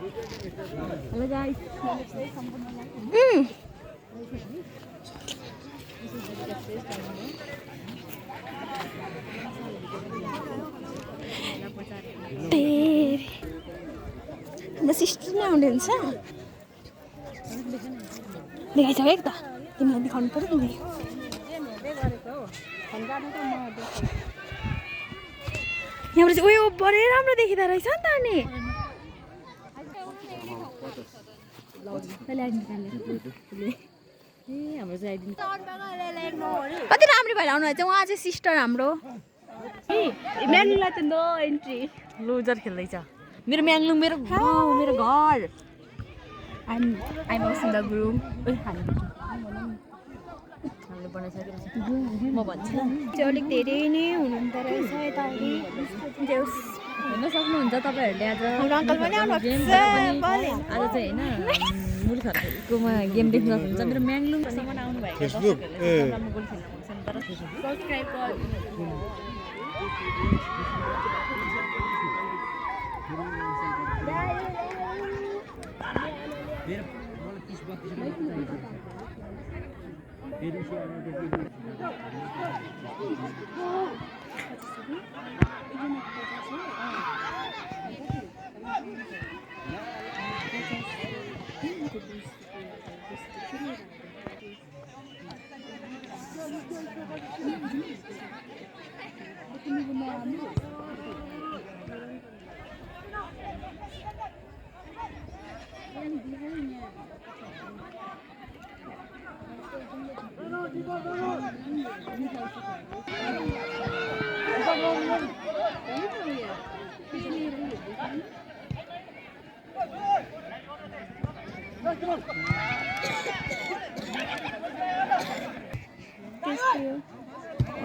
Hello guys. The sister now dance. देखाइसक्यो एक त तिमीलाई देखाउनु पर्यो तिमी यहाँबाट चाहिँ उयो बढे राम्रो देखिँदो रहेछ नि त अनि कति राम्रो भएर आउनुहुन्छ उहाँ चाहिँ सिस्टर हाम्रो म्याङलुङलाई त नो एन्ट्री लुजर खेल्दैछ मेरो म्याङलुङ मेरो गाउँ मेरो घर I'm also in the group. म भन्छु चाहिँ अलिक धेरै नै हुनुहुँदो रहेछ यताउति हेर्न सक्नुहुन्छ तपाईँहरूले आज हाम्रो अङ्कल पनि आउनु आज चाहिँ होइन मुर्खहरूकोमा गेम देख्न सक्नुहुन्छ मेरो म्याङलुङसम्म आउनु भएको दर्शकहरूले राम्रो गोल खेल्न सक्छन् तर सब्सक्राइब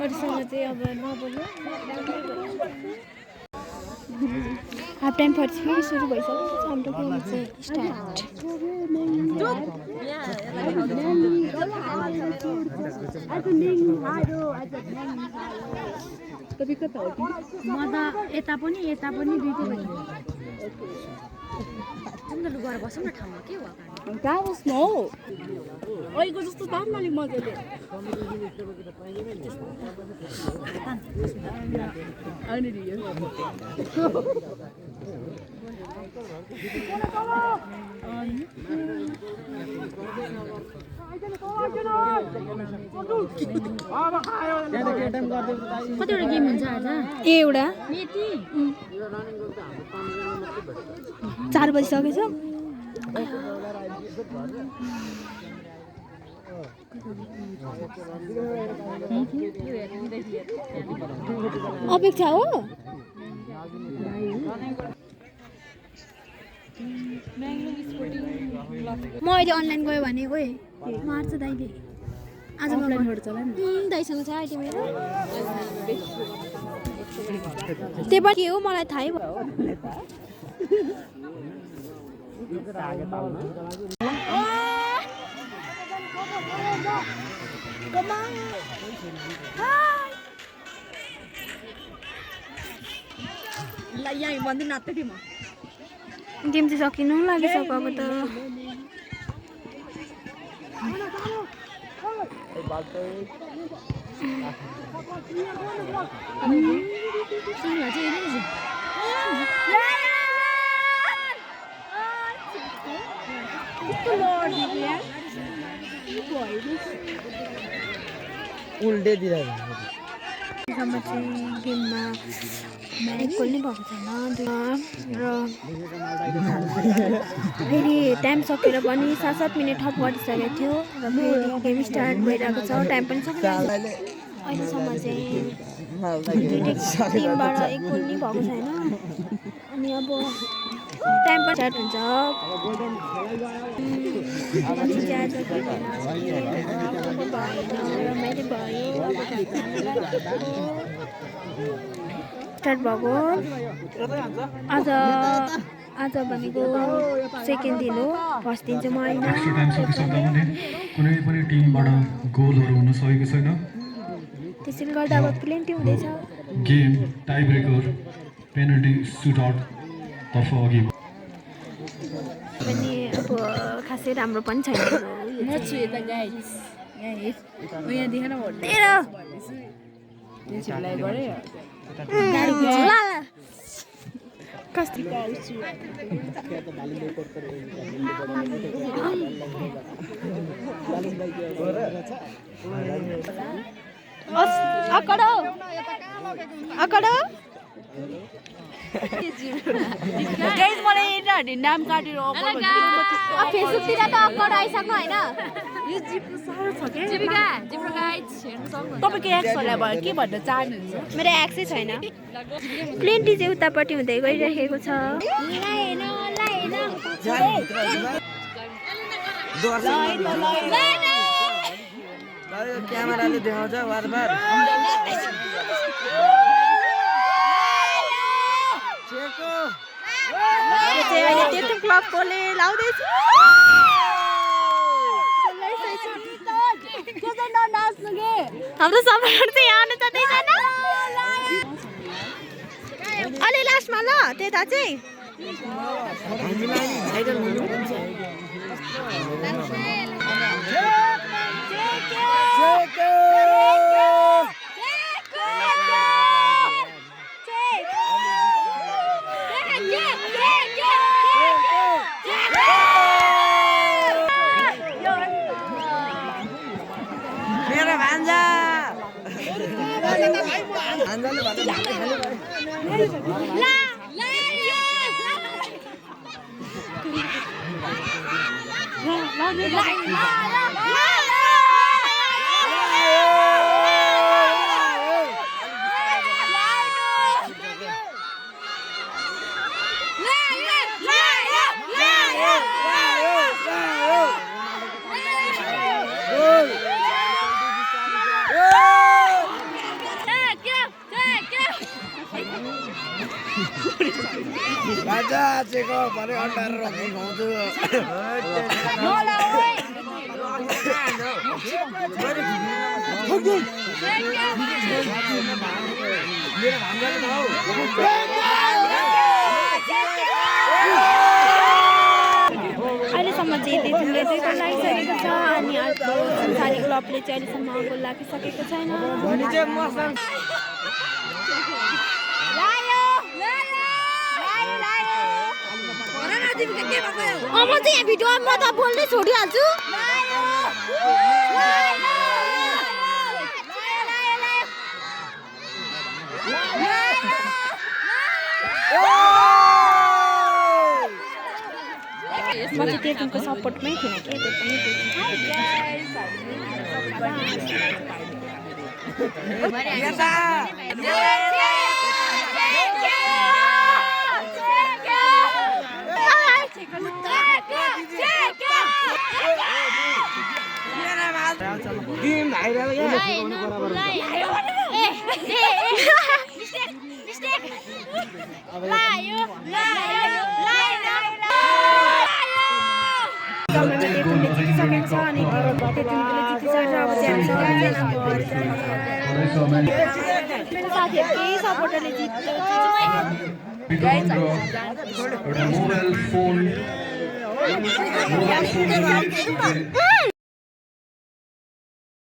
अरूसँग चाहिँ अब नबोल्नु हाफ टाइम पछि फेरि सुरु भइसक्यो हाम्रो गेम चाहिँ स्टार्ट म त यता पनि दुईटै बजी तिमीले गएर बसौँ न ठाउँमा के हो कहाँ बस्नु हौ अहिलेको जस्तो तान्नाले मजाले कतिवटा गेम हुन्छ आज एउटा 4 बजिसकेछ अपेक्षा हो म अहिले अनलाइन गयो भने गएँ मार्छ दाइले आज दाइसँग छ आइटम मेरो त्यही पनि के हो मलाई थाहै भयो यहाँ भन्दै नाच्दै थिएँ म गेम चाहिँ सकिनु लागिसक्यो अब त उल्टे दिइरहेको गेममा एक गोल नै भएको छैन र फेरि टाइम सकेर पनि 7-7 मिनट थप गरिसकेको थियो र फेरि गेम स्टार्ट भइरहेको छ टाइम पनि सकिरहेको छ अहिलेसम्म चाहिँ दुईटै टिमबाट एक गोल नै भएको छैन अनि अब टाइम पनि स्टार्ट हुन्छ रमाइलो भयो स्टार्ट भएको आज भनेको सेकेन्ड दिन हो फर्स्ट दिन चाहिँ म होइन कुनै पनि टिमबाट गोलहरू हुन सकेको छैन त्यसैले गर्दा अब प्लेन्टी हुँदैछ game tie breaker penalty shoot out तर्फ अघि पनि अब खासै राम्रो पनि छैन म छु यता गाइस यहाँ हेर यहाँ देखेन भोट तेरो चिल्लाइ गरे कस्तो अकडो गाइस मलाई यिनीहरूले नाम काटेर फेसबुकतिर त अकडो आइसक्नु होइन यो जिप्रो साह्रो छ के जिपिका जिप्रो गाइस हेर्न सक्नु तपाईको एक्सलाई भयो के भन्न चाहनुहुन्छ मेरो एक्सै छैन प्लेन डिजे उतापट्टि हुँदै गइरहेको छ क्यामेराले देखाउँछ बार त्यो क्लबकोले लाउँदैछ हाम्रो समानहरू चाहिँ यहाँ आउनु जाँदैछन् अलि लास्टमा ल त्यता चाहिँ मेरो भान्जा भान्जा चेको भने अन्डार खुवाउँछु अहिलेसम्म चाहिँ तिमीले चाहिँ गोल लागिसकेको छ अनि अर्को संसारी क्लबले चाहिँ अहिलेसम्म गोल लागिसकेको छैन म चाहिँ यहाँ भिडियोमा म त बोल्दै छोडिहाल्छु म चाहिँ त्यो टिमको सपोर्टमै थिएन के त्यो साथीहरु सपोर्टरले जित्छ एउटा मोबाइल फोन